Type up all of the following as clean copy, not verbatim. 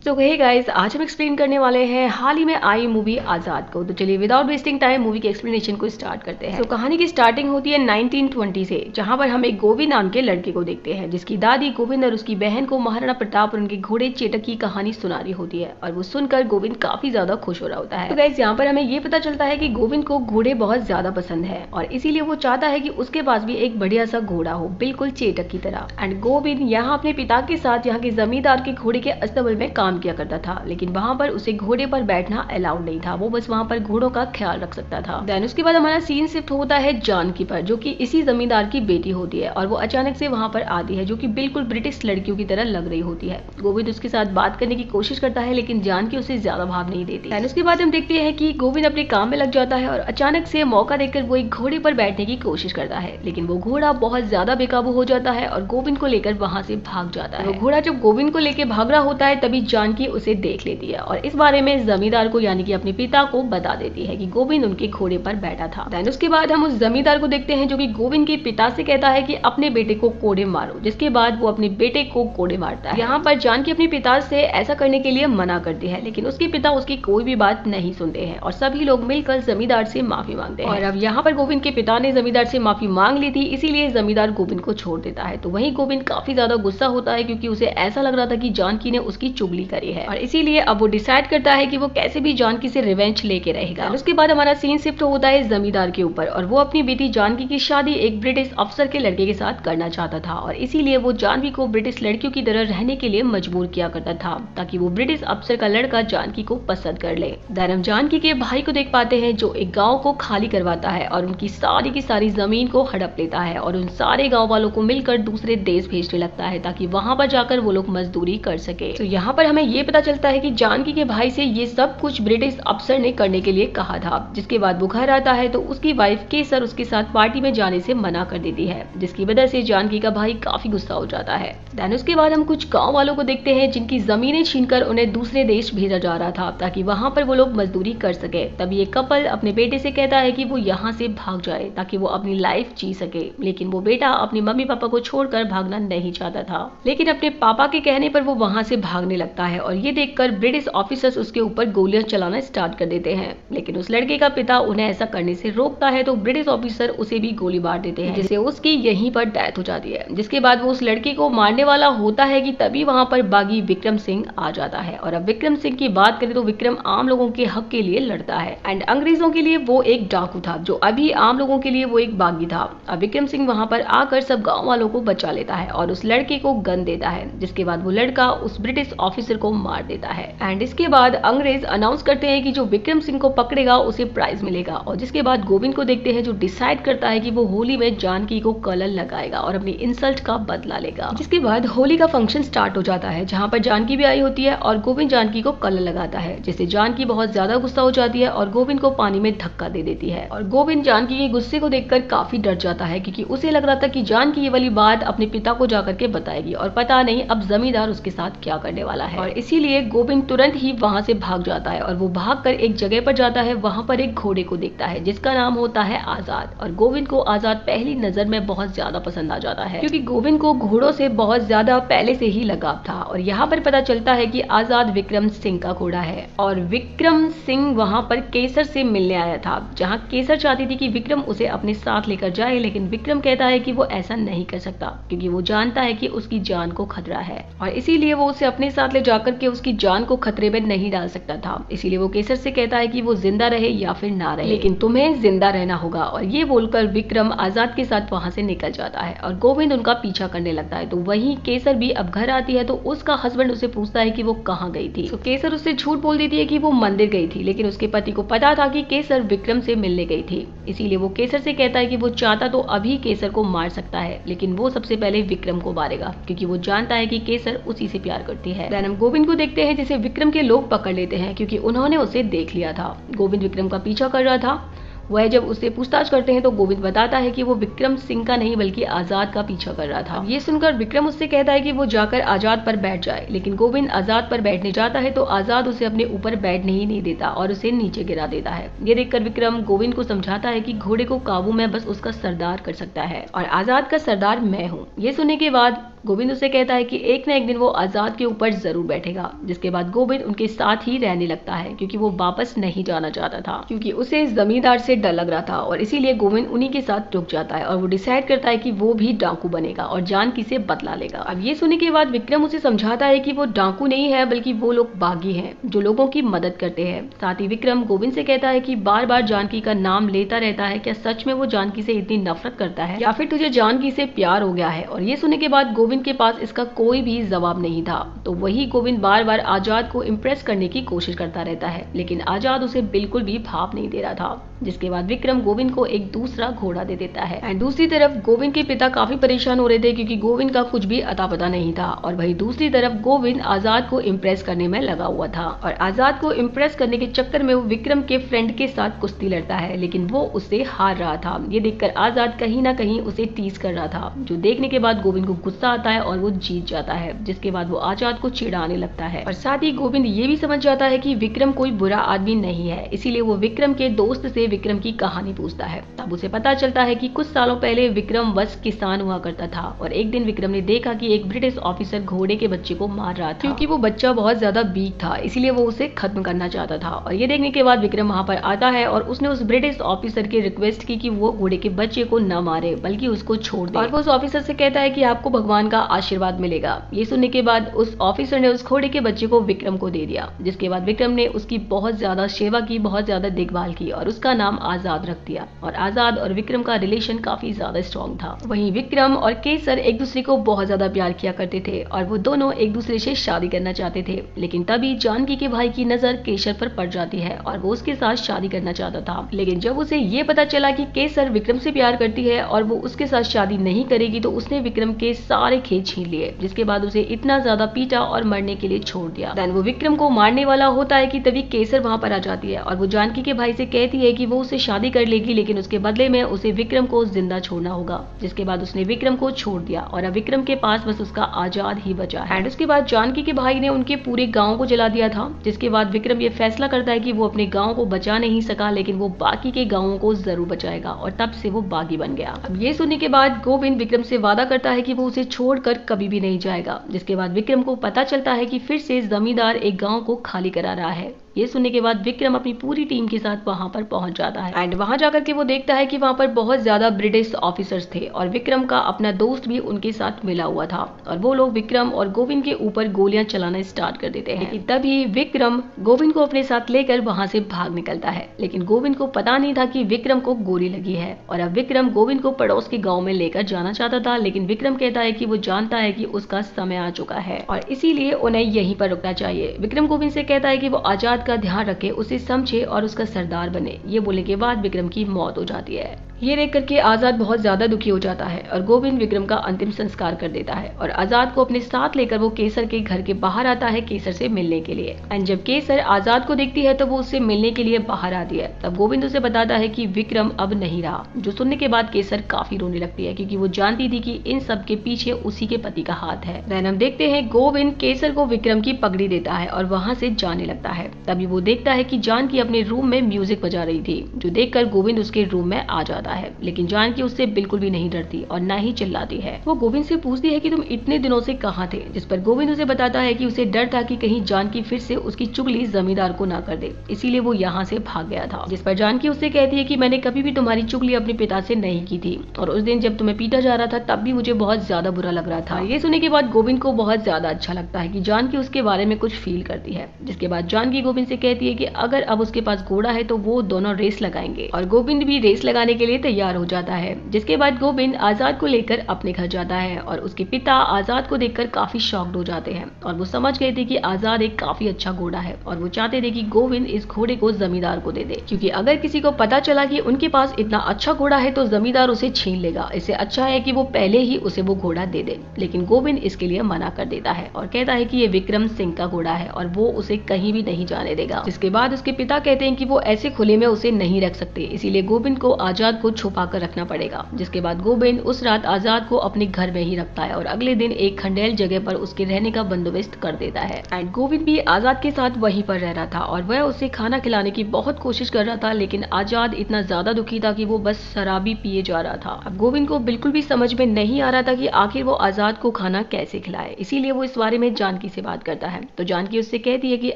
सो hey guys, आज हम explain करने वाले हैं हाल ही में आई मूवी आजाद को। तो चलिए विदाउट वेस्टिंग टाइम मूवी के एक्सप्लेनेशन को स्टार्ट करते हैं। तो कहानी की स्टार्टिंग होती है 1920 से, जहां पर हम एक गोविंद नाम के लड़के को देखते हैं जिसकी दादी गोविंद और उसकी बहन को महाराणा प्रताप और उनके घोड़े चेतक की कहानी सुना रही होती है और वो सुनकर गोविंद काफी ज्यादा खुश हो रहा होता है। तो गाइस यहाँ पर हमें ये पता चलता है कि गोविंद को घोड़े बहुत ज्यादा पसंद है और इसीलिए वो चाहता है कि उसके पास भी एक बढ़िया सा घोड़ा हो, बिल्कुल चेतक की तरह। एंड गोविंद यहाँ अपने पिता के साथ यहाँ के जमींदार के घोड़े के अस्तबल में काम किया करता था, लेकिन वहाँ पर उसे घोड़े पर बैठना अलाउड नहीं था। वो बस वहाँ पर घोड़ों का ख्याल रख सकता था। देन उसके बाद हमारा सीन शिफ्ट होता है जानकी पर, जो कि इसी जमींदार की बेटी होती है और वो अचानक से वहाँ पर आती है, जो कि बिल्कुल ब्रिटिश लड़कियों की तरह लग रही होती है। गोविंद उसके साथ बात करने की कोशिश करता है, लेकिन जानकी उसे ज्यादा भाव नहीं देती। देन उसके बाद हम देखते हैं कि गोविंद अपने काम में लग जाता है और अचानक से मौका देखकर वो एक घोड़े पर बैठने की कोशिश करता है, लेकिन वो घोड़ा बहुत ज्यादा बेकाबू हो जाता है और गोविंद को लेकर वहाँ से भाग जाता है। वो घोड़ा जब गोविंद को लेकर भाग रहा होता है तभी जानकी उसे देख लेती है और इस बारे में जमींदार को यानी कि अपने पिता को बता देती है कि गोविंद उनके घोड़े पर बैठा था। देन उसके बाद हम उस जमींदार को देखते हैं जो कि गोविंद के पिता से कहता है कि अपने बेटे को कोड़े मारो, जिसके बाद वो अपने बेटे को कोड़े मारता है। यहाँ पर जानकी अपने पिता से ऐसा करने के लिए मना करती है, लेकिन उसके पिता उसकी कोई भी बात नहीं सुनते हैं और सभी लोग मिलकर जमींदार से माफी मांगते हैं। और अब यहाँ पर गोविंद के पिता ने जमींदार से माफी मांग ली थी, इसीलिए जमींदार गोविंद को छोड़ देता है। तो वहीं गोविंद काफी ज्यादा गुस्सा होता है क्योंकि उसे ऐसा लग रहा था कि जानकी ने उसकी चुगली करी है और इसीलिए अब वो डिसाइड करता है कि वो कैसे भी जानकी से रिवेंज लेके रहेगा। उसके बाद हमारा सीन शिफ्ट होता है जमींदार के ऊपर और वो अपनी बेटी जानकी की शादी एक ब्रिटिश अफसर के लड़के के साथ करना चाहता था और इसीलिए वो जानकी को ब्रिटिश लड़कियों की तरह रहने के लिए मजबूर किया करता था ताकि वो ब्रिटिश अफसर का लड़का जानकी को पसंद कर ले। धर्म जानकी के भाई को देख पाते हैं जो एक गाँव को खाली करवाता है और उनकी सारी की सारी जमीन को हड़प लेता है और उन सारे गाँव वालों को मिलकर दूसरे देश भेजने लगता है ताकि वहां पर जाकर वो लोग मजदूरी कर सके। तो यहाँ पर हमें ये पता चलता है कि जानकी के भाई से ये सब कुछ ब्रिटिश अफसर ने करने के लिए कहा था। जिसके बाद वो घर आता है तो उसकी वाइफ केसर उसके साथ पार्टी में जाने से मना कर देती है, जिसकी वजह से जानकी का भाई काफी गुस्सा हो जाता है। देन उसके बाद हम कुछ गाँव वालों को देखते हैं जिनकी जमीनें छीनकर उन्हें दूसरे देश भेजा जा रहा था ताकि वहां पर वो लोग मजदूरी कर सके। तब ये कपल अपने बेटे से कहता है कि वो यहाँ से भाग जाए ताकि वो अपनी लाइफ जी सके, लेकिन वो बेटा अपनी मम्मी पापा को छोड़कर भागना नहीं चाहता था। लेकिन अपने पापा के कहने पर वो वहां से भागने लगता है और ये देखकर ब्रिटिश ऑफिसर्स उसके ऊपर गोलियां चलाना स्टार्ट कर देते हैं, लेकिन उस लड़के का पिता उन्हें ऐसा करने से रोकता है तो ब्रिटिश ऑफिसर उसे भी गोली मार देते हैं, जिससे उसकी यहीं पर डेथ हो जाती है। जिसके बाद वो उस लड़के को मारने वाला होता है कि तभी वहां पर बागी विक्रम सिंह आ जाता है। और अब विक्रम सिंह की बात करें तो विक्रम आम लोगों के हक के लिए लड़ता है एंड अंग्रेजों के लिए वो एक डाकू था, जो अभी आम लोगों के लिए वो एक बागी था। अब विक्रम सिंह वहां पर आकर सब गाँव वालों को बचा लेता है और उस लड़के को गन देता है, जिसके बाद वो लड़का उस ब्रिटिश ऑफिसर को मार देता है। एंड इसके बाद अंग्रेज अनाउंस करते हैं कि जो विक्रम सिंह को पकड़ेगा उसे प्राइज मिलेगा। और जिसके बाद गोविंद को देखते हैं जो डिसाइड करता है कि वो होली में जानकी को कलर लगाएगा और अपनी इंसल्ट का बदला लेगा। जिसके बाद होली का फंक्शन स्टार्ट हो जाता है, जहाँ पर जानकी भी आई होती है और गोविंद जानकी को कलर लगाता है, जिससे जानकी बहुत ज्यादा गुस्सा हो जाती है और गोविंद को पानी में धक्का दे देती है। और गोविंद जानकी के गुस्से को देखकर काफी डर जाता है क्योंकि उसे लग रहा था कि जानकी ये वाली बात अपने पिता को जाकर के बताएगी और पता नहीं अब जमींदार उसके साथ क्या करने वाला है। और इसीलिए गोविंद तुरंत ही वहां से भाग जाता है और वो भागकर एक जगह पर जाता है। वहां पर एक घोड़े को देखता है जिसका नाम होता है आजाद और गोविंद को आजाद पहली नजर में बहुत ज्यादा पसंद आ जाता है क्योंकि गोविंद को घोड़ों से बहुत ज्यादा पहले से ही लगाव था। और यहाँ पर पता चलता है कि आजाद विक्रम सिंह का घोड़ा है और विक्रम सिंह वहां पर केसर से मिलने आया था, जहाँ केसर चाहती थी कि विक्रम उसे अपने साथ लेकर जाए, लेकिन विक्रम कहता है कि वो ऐसा नहीं कर सकता क्योंकि वो जानता है कि उसकी जान को खतरा है और इसीलिए वो उसे अपने साथ ले जाकर के उसकी जान को खतरे में नहीं डाल सकता था। इसीलिए वो केसर से कहता है कि वो जिंदा रहे या फिर ना रहे, लेकिन तुम्हें जिंदा रहना होगा। और ये बोलकर विक्रम आजाद के साथ वहां से निकल जाता है और गोविंद उनका पीछा करने लगता है। तो वहीं केसर भी अब घर आती है तो उसका हस्बैंड उसे पूछता है कि वो कहाँ गई थी। तो केसर उससे झूठ बोल देती है कि वो मंदिर गई थी, लेकिन उसके पति को पता था कि केसर विक्रम से मिलने गई थी। इसीलिए वो केसर से कहता है कि वो चाहता तो अभी केसर को मार सकता है, लेकिन वो सबसे पहले विक्रम को मारेगा क्योंकि वो जानता है कि केसर उसी से प्यार करती है। देन हम गोविंद को देखते हैं जिसे विक्रम के लोग पकड़ लेते हैं क्योंकि उन्होंने उसे देख लिया था। गोविंद विक्रम का पीछा कर रहा था। वह जब उससे पूछताछ करते हैं तो गोविंद बताता है कि वो विक्रम सिंह का नहीं बल्कि आजाद का पीछा कर रहा था। ये सुनकर विक्रम उससे कहता है कि वो जाकर आजाद पर बैठ जाए, लेकिन गोविंद आजाद पर बैठने जाता है तो आजाद उसे अपने ऊपर बैठने ही नहीं देता और उसे नीचे गिरा देता है। ये देखकर विक्रम गोविंद को समझाता है कि घोड़े को काबू में बस उसका सरदार कर सकता है और आजाद का सरदार मैं हूँ। ये सुनने के बाद गोविंद उसे कहता है कि एक न एक दिन वो आजाद के ऊपर जरूर बैठेगा। जिसके बाद गोविंद उनके साथ ही रहने लगता है क्योंकि वो वापस नहीं जाना चाहता था, क्योंकि उसे जमींदार से डर लग रहा था और इसीलिए गोविंद उन्हीं के साथ रुक जाता है और वो डिसाइड करता है कि वो भी डाकू बनेगा और जानकी से बदला लेगा। अब ये सुनने के बाद विक्रम उसे समझाता है कि वो डाकू नहीं है बल्कि वो लोग बागी हैं जो लोगों की मदद करते हैं। साथ ही विक्रम गोविंद से कहता है कि बार बार जानकी का नाम लेता रहता है, क्या सच में वो जानकी से इतनी नफरत करता है या फिर तुझे जानकी से प्यार हो गया है। और ये सुनने के बाद गोविंद के पास इसका कोई भी जवाब नहीं था, तो वही गोविंद बार बार आजाद को इम्प्रेस करने की कोशिश करता रहता है, लेकिन आजाद उसे बिल्कुल भी भाव नहीं दे रहा था। जिसके बाद विक्रम गोविंद को एक दूसरा घोड़ा दे देता है। एंड दूसरी तरफ गोविंद के पिता काफी परेशान हो रहे थे क्योंकि गोविंद का कुछ भी अता पता नहीं था, और वही दूसरी तरफ गोविंद आजाद को इम्प्रेस करने में लगा हुआ था और आजाद को इम्प्रेस करने के चक्कर में वो विक्रम के फ्रेंड के साथ कुश्ती लड़ता है, लेकिन वो उससे हार रहा था। ये देखकर आजाद कहीं ना कहीं उसे टीज कर रहा था, जो देखने के बाद गोविंद को गुस्सा आता है और वो जीत जाता है। जिसके बाद वो आजाद को चिढ़ाने लगता है और साथ ही गोविंद ये भी समझ जाता है कि विक्रम कोई बुरा आदमी नहीं है, इसीलिए वो विक्रम के दोस्त से विक्रम की कहानी पूछता है। तब उसे पता चलता है कि कुछ सालों पहले विक्रम बस किसान हुआ करता था और एक दिन विक्रम ने देखा कि एक ब्रिटिश ऑफिसर घोड़े के बच्चे को मार रहा था। क्योंकि वो बच्चा बहुत ज्यादा वीक था, इसीलिए वो उसे खत्म करना चाहता था। और ये देखने के बाद विक्रम वहां पर आता है और उसने उस ब्रिटिश ऑफिसर की रिक्वेस्ट की कि वो घोड़े के बच्चे को न मारे बल्कि उसको छोड़ दे, और वो उस ऑफिसर से कहता है कि आपको भगवान का आशीर्वाद मिलेगा। ये सुनने के बाद उस ऑफिसर ने उस घोड़े के बच्चे को विक्रम को दे दिया। जिसके बाद विक्रम ने उसकी बहुत ज्यादा सेवा की, बहुत ज्यादा देखभाल की और उसका नाम आजाद रख दिया। और आजाद और विक्रम का रिलेशन काफी ज्यादा स्ट्रॉन्ग था। वहीं विक्रम और केसर एक दूसरे को बहुत ज्यादा प्यार किया करते थे और वो दोनों एक दूसरे से शादी करना चाहते थे, लेकिन तभी जानकी के भाई की नजर केसर पर पड़ जाती है और वो उसके साथ शादी करना चाहता था। लेकिन जब उसे ये पता चला कि केसर विक्रम से प्यार करती है और वो उसके साथ शादी नहीं करेगी, तो उसने विक्रम के सारे खेत छीन लिए। जिसके बाद उसे इतना ज्यादा पीटा और मरने के लिए छोड़ दिया। देन वो विक्रम को मारने वाला होता है कि तभी केसर वहां पर आ जाती है और वो जानकी के भाई से कहती है कि वो उसे शादी कर लेगी, लेकिन उसके बदले में उसे विक्रम को जिंदा छोड़ना होगा। जिसके बाद उसने विक्रम को छोड़ दिया और अब विक्रम के पास बस उसका आजाद ही बचा है। एंड उसके बाद जानकी के भाई ने उनके पूरे गांव को जला दिया था। जिसके बाद विक्रम ये फैसला करता है कि वो अपने गांव को बचा नहीं सका, लेकिन वो बाकी के गांवों को जरूर बचाएगा, और तब से वो बागी बन गया। अब ये सुनने के बाद गोविंद विक्रम से वादा करता है कि वो उसे छोड़कर कभी भी नहीं जाएगा। जिसके बाद विक्रम को पता चलता है कि फिर से जमींदार एक गांव को खाली करा रहा है। ये सुनने के बाद विक्रम अपनी पूरी टीम के साथ वहां पर पहुंच जाता है एंड वहां जाकर के वो देखता है कि वहां पर बहुत ज्यादा ब्रिटिश ऑफिसर्स थे और विक्रम का अपना दोस्त भी उनके साथ मिला हुआ था, और वो लोग विक्रम और गोविंद के ऊपर गोलियां चलाना स्टार्ट कर देते हैं। लेकिन तभी विक्रम गोविंद को अपने साथ लेकर वहां से भाग निकलता है, लेकिन गोविंद को पता नहीं था कि विक्रम को गोली लगी है। और अब विक्रम गोविंद को पड़ोस के गाँव में लेकर जाना चाहता था, लेकिन विक्रम कहता है कि वो जानता है कि उसका समय आ चुका है और इसीलिए उन्हें यहीं पर रुकना चाहिए। विक्रम गोविंद से कहता है कि वो आजाद का ध्यान रखे, उसे समझे और उसका सरदार बने। ये बोलने के बाद विक्रम की मौत हो जाती है। ये देख करके आजाद बहुत ज्यादा दुखी हो जाता है और गोविंद विक्रम का अंतिम संस्कार कर देता है और आजाद को अपने साथ लेकर वो केसर के घर के बाहर आता है केसर से मिलने के लिए। एंड जब केसर आजाद को देखती है तो वो उससे मिलने के लिए बाहर आती है। तब गोविंद उसे बताता है कि विक्रम अब नहीं रहा, जो सुनने के बाद केसर काफी रोने लगती है क्योंकि वो जानती थी कि इन सब के पीछे उसी के पति का हाथ है। देन हम देखते हैं गोविंद केसर को विक्रम की पगड़ी देता है और वहां से जाने लगता है। तभी वो देखता है कि जानकी अपने रूम में म्यूजिक बजा रही थी, जो देखकर गोविंद उसके रूम में आ जाता है। लेकिन जानकी उससे बिल्कुल भी नहीं डरती और ना ही चिल्लाती है। वो गोविंद से पूछती है कि तुम इतने दिनों से कहाँ थे, जिस पर गोविंद उसे बताता है कि उसे डर था कि कहीं जानकी फिर से उसकी चुगली जमींदार को ना कर दे, इसीलिए वो यहाँ से भाग गया था। जिस पर जानकी उससे कहती है कि मैंने कभी भी तुम्हारी चुगली अपने पिता से नहीं की थी और उस दिन जब तुम्हें पीटा जा रहा था तब भी मुझे बहुत ज्यादा बुरा लग रहा था। ये सुनने के बाद गोविंद को बहुत ज्यादा अच्छा लगता है कि जानकी उसके बारे में कुछ फील करती है। जिसके बाद जानकी गोविंद से कहती है कि अगर अब उसके पास घोड़ा है तो वो दोनों रेस लगाएंगे, और गोविंद भी रेस लगाने के लिए तैयार हो जाता है। जिसके बाद गोविंद आजाद को लेकर अपने घर जाता है और उसके पिता आजाद को देखकर काफी शॉक्ड हो जाते हैं और वो समझ गए थे कि आजाद एक काफी अच्छा घोड़ा है और वो चाहते थे कि गोविंद इस घोड़े को जमींदार को दे दे, क्योंकि अगर किसी को पता चला कि उनके पास इतना अच्छा घोड़ा है तो जमींदार उसे छीन लेगा। इससे अच्छा है कि वो पहले ही उसे वो घोड़ा दे दे। लेकिन गोविंद इसके लिए मना कर देता है और कहता है कि ये विक्रम सिंह का घोड़ा है और वो उसे कहीं भी नहीं जाने देगा। जिसके बाद उसके पिता कहते हैं कि वो ऐसे खुले में उसे नहीं रख सकते, इसीलिए गोविंद को आजाद को को छुपा कर रखना पड़ेगा। जिसके बाद गोविंद उस रात आजाद को अपने घर में ही रखता है और अगले दिन एक खंडेल जगह पर उसके रहने का बंदोबस्त कर देता है। एंड गोविंद भी आजाद के साथ वहीं पर रह रहा था और वह उसे खाना खिलाने की बहुत कोशिश कर रहा था, लेकिन आजाद इतना ज्यादा दुखी था कि वो बस शराबी पिए जा रहा था। अब गोविंद को बिल्कुल भी समझ में नहीं आ रहा था कि आखिर वो आजाद को खाना कैसे खिलाए, इसीलिए वो इस बारे में जानकी से बात करता है। तो जानकी उससे कहती है कि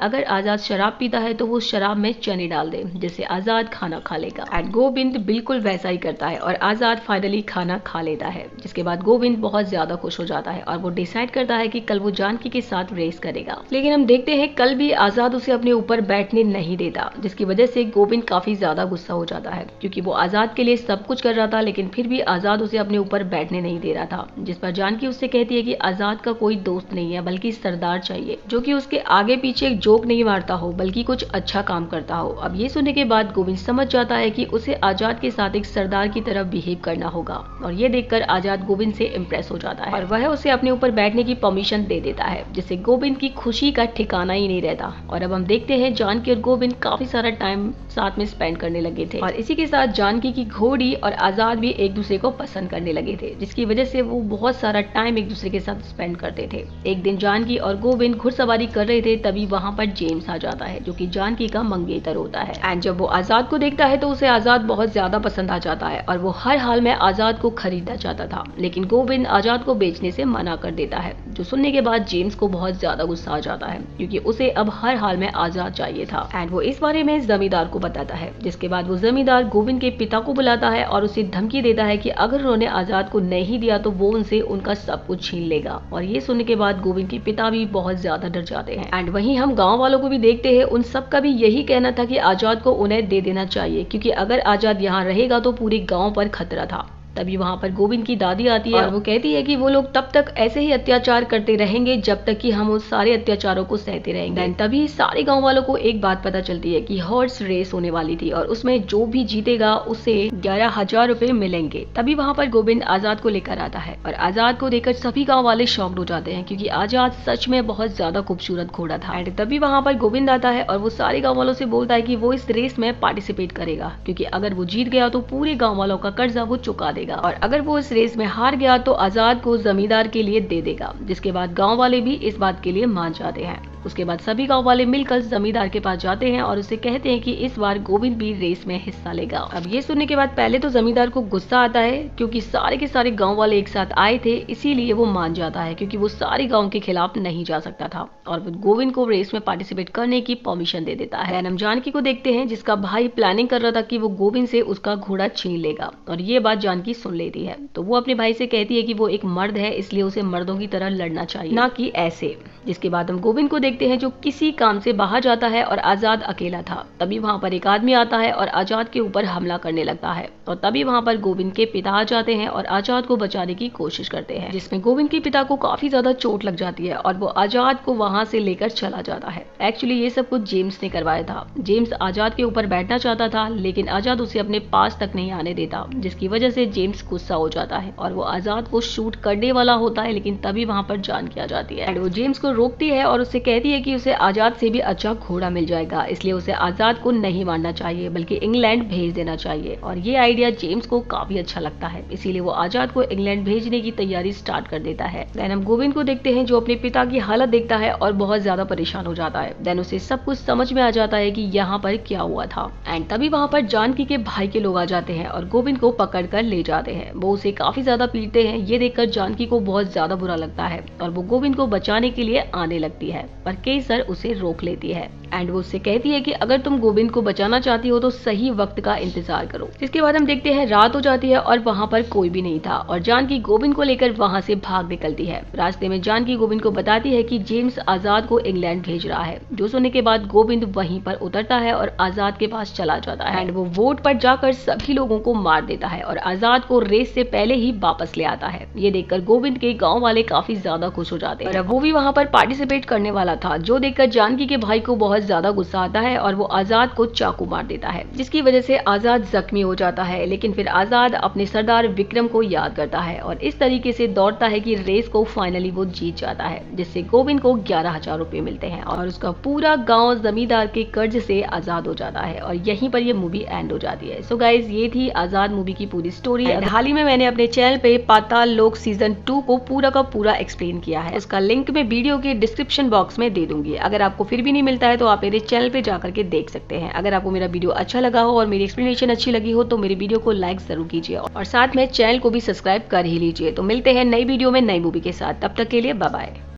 अगर आजाद शराब पीता है तो वो शराब में चने डाल दे, जिससे आजाद खाना खा लेगा। एंड गोविंद बिल्कुल वैसा ही करता है और आजाद फाइनली खाना खा लेता है। जिसके बाद गोविंद बहुत ज्यादा खुश हो जाता है और वो डिसाइड करता है कि कल वो जानकी के साथ रेस करेगा। लेकिन हम देखते हैं कल भी आजाद उसे अपने ऊपर बैठने नहीं देता, जिसकी वजह से गोविंद काफी ज्यादा गुस्सा हो जाता है, क्योंकि वो आजाद के लिए सब कुछ कर रहा था लेकिन फिर भी आजाद उसे अपने ऊपर बैठने नहीं दे रहा था। जिस पर जानकी उससे कहती है कि आजाद का कोई दोस्त नहीं है बल्कि सरदार चाहिए, जो कि उसके आगे पीछे एक जोक नहीं मारता हो बल्कि कुछ अच्छा काम करता हो। अब ये सुनने के बाद गोविंद समझ जाता है कि उसे आजाद के साथ एक सरदार की तरह बिहेव करना होगा और ये देखकर आजाद गोविंद से इम्प्रेस हो जाता है और वह उसे अपने ऊपर बैठने की परमिशन दे देता है, जिससे गोविंद की खुशी का ठिकाना ही नहीं रहता। और अब हम देखते हैं जानकी और गोविंद काफी सारा टाइम साथ में स्पेंड करने लगे थे और इसी के साथ जानकी की घोड़ी और आजाद भी एक दूसरे को पसंद करने लगे थे, जिसकी वजह से वो बहुत सारा टाइम एक दूसरे के साथ स्पेंड करते थे। एक दिन जानकी और गोविंद घुड़सवारी कर रहे थे, तभी वहां पर जेम्स आ जाता है, जो कि जानकी का मंगेतर होता है। एंड जब वो आजाद को देखता है तो उसे आजाद बहुत ज्यादा पसंद आ जाता है और वो हर हाल में आजाद को खरीदना चाहता था, लेकिन गोविंद आजाद को बेचने से मना कर देता है। जो सुनने के बाद जेम्स को बहुत ज्यादा गुस्सा आ जाता है, क्योंकि उसे अब हर हाल में आजाद चाहिए था। एंड वो इस बारे में जमींदार को बताता है, जिसके बाद वो जमींदार गोविंद के पिता को बुलाता है और उसे धमकी देता है कि अगर उन्होंने आजाद को नहीं दिया तो वो उनसे उनका सब कुछ छीन लेगा। और ये सुनने के बाद गोविंद के पिता भी बहुत ज्यादा डर जाते हैं। एंड वहीं हम गांव वालों को भी देखते हैं, उन सब का भी यही कहना था कि आजाद को उन्हें दे देना चाहिए, क्योंकि अगर आजाद यहाँ रहेगा तो पूरे गांव पर खतरा था। तभी वहां पर गोविंद की दादी आती है और वो कहती है कि वो लोग तब तक ऐसे ही अत्याचार करते रहेंगे जब तक कि हम उस सारे अत्याचारों को सहते रहेंगे। तभी सारे गांव वालों को एक बात पता चलती है कि हॉर्स रेस होने वाली थी और उसमें जो भी जीतेगा उसे 11,000 रुपए मिलेंगे। तभी वहां पर गोविंद आजाद को लेकर आता है और आजाद को देखकर सभी गाँव वाले शॉक्ड हो जाते हैं, क्योंकि आजाद सच में बहुत ज्यादा खूबसूरत घोड़ा था। एंड तभी वहां पर गोविंद आता है और वो सारे गाँव वालों से बोलता है कि वो इस रेस में पार्टिसिपेट करेगा, क्योंकि अगर वो जीत गया तो पूरे गाँव वालों का कर्जा वो चुका देगा और अगर वो इस रेस में हार गया तो आजाद को जमींदार के लिए दे देगा। जिसके बाद गांव वाले भी इस बात के लिए मान जाते हैं। उसके बाद सभी गांव वाले मिलकर जमींदार के पास जाते हैं और उसे कहते हैं कि इस बार गोविंद भी रेस में हिस्सा लेगा। अब ये सुनने के बाद पहले तो जमींदार को गुस्सा आता है, क्योंकि सारे के सारे गांव वाले एक साथ आए थे, इसीलिए वो मान जाता है, क्योंकि वो सारे गांव के खिलाफ नहीं जा सकता था और वो गोविंद को रेस में पार्टिसिपेट करने की परमिशन दे देता है। हम जानकी को देखते हैं, जिसका भाई प्लानिंग कर रहा था कि वो गोविंद से उसका घोड़ा छीन लेगा और ये बात जानकी सुन लेती है। तो वो अपने भाई से कहती है कि वो एक मर्द है, इसलिए उसे मर्दों की तरह लड़ना चाहिए, ना कि ऐसे। जिसके बाद हम गोविंद को देखते हैं, जो किसी काम से बाहर जाता है और आजाद अकेला था। तभी वहां पर एक आदमी आता है और आजाद के ऊपर हमला करने लगता है और तभी वहां पर गोविंद के पिता आ जाते हैं और आजाद को बचाने की कोशिश करते हैं, जिसमें गोविंद के पिता को काफी ज्यादा चोट लग जाती है और वो आजाद को वहां से लेकर चला जाता है। एक्चुअली ये सब कुछ जेम्स ने करवाया था। जेम्स आजाद के ऊपर बैठना चाहता था, लेकिन आजाद उसे अपने पास तक नहीं आने देता, जिसकी वजह से जेम्स गुस्सा हो जाता है और वो आजाद को शूट करने वाला होता है, लेकिन तभी वहां पर जानकी आ जाती है। वो जेम्स को रोकती है और उससे कहती है कि उसे आजाद से भी अच्छा घोड़ा मिल जाएगा, इसलिए उसे आजाद को नहीं मारना चाहिए बल्कि इंग्लैंड भेज देना चाहिए। और ये आइडिया जेम्स को काफी अच्छा लगता है, इसीलिए वो आजाद को इंग्लैंड भेजने की तैयारी स्टार्ट कर देता है। देन हम गोविंद को देखते हैं, जो अपने पिता की हालत देखता है और बहुत ज्यादा परेशान हो जाता है। देन उसे सब कुछ समझ में आ जाता है कि यहाँ पर क्या हुआ था। एंड तभी वहां पर जानकी के भाई के लोग आ जाते हैं और गोविंद को पकड़ कर ले जाते हैं। वो उसे काफी ज्यादा पीटते हैं। ये देखकर जानकी को बहुत ज्यादा बुरा लगता है और वो गोविंद को बचाने के लिए आने लगती है, पर केसर उसे रोक लेती है। एंड वो उससे कहती है कि अगर तुम गोविंद को बचाना चाहती हो तो सही वक्त का इंतजार करो। इसके बाद हम देखते हैं रात हो जाती है और वहां पर कोई भी नहीं था और जानकी गोविंद को लेकर वहां से भाग निकलती है। रास्ते में जानकी गोविंद को बताती है कि जेम्स आजाद को इंग्लैंड भेज रहा है, जो सुनने के बाद गोविंद वहीं पर उतरता है और आजाद के पास चला जाता है। एंड वो वोट पर जाकर सभी लोगों को मार देता है और आजाद को रेस से पहले ही वापस ले आता है। ये देखकर गोविंद के गाँव वाले काफी ज्यादा खुश हो जाते हैं और वो भी वहाँ पर पार्टिसिपेट करने वाला था, जो देखकर जानकी के भाई को बहुत बहुत ज्यादा गुस्सा आता है और वो आजाद को चाकू मार देता है, जिसकी वजह से आजाद जख्मी हो जाता है। लेकिन फिर आजाद अपने सरदार विक्रम को याद करता है और इस तरीके से दौड़ता है कि रेस को फाइनली वो जीत जाता है, जिससे गोविंद को 11,000 रुपए मिलते हैं और उसका पूरा गांव जमींदार के कर्ज से आजाद हो जाता है और यहीं पर ये मूवी एंड हो जाती है। सो गाइज, ये थी आजाद मूवी की पूरी स्टोरी। हाल ही में मैंने अपने चैनल पे पाताल लोक सीजन 2 को पूरा का पूरा एक्सप्लेन किया है, उसका लिंक मैं वीडियो के डिस्क्रिप्शन बॉक्स में दे दूंगी। अगर आपको फिर भी नहीं मिलता है तो आप मेरे चैनल पे जाकर के देख सकते हैं। अगर आपको मेरा वीडियो अच्छा लगा हो और मेरी एक्सप्लेनेशन अच्छी लगी हो तो मेरे वीडियो को लाइक जरूर कीजिए और साथ में चैनल को भी सब्सक्राइब कर ही लीजिए। तो मिलते हैं नई वीडियो में नई मूवी के साथ, तब तक के लिए बाय बाय।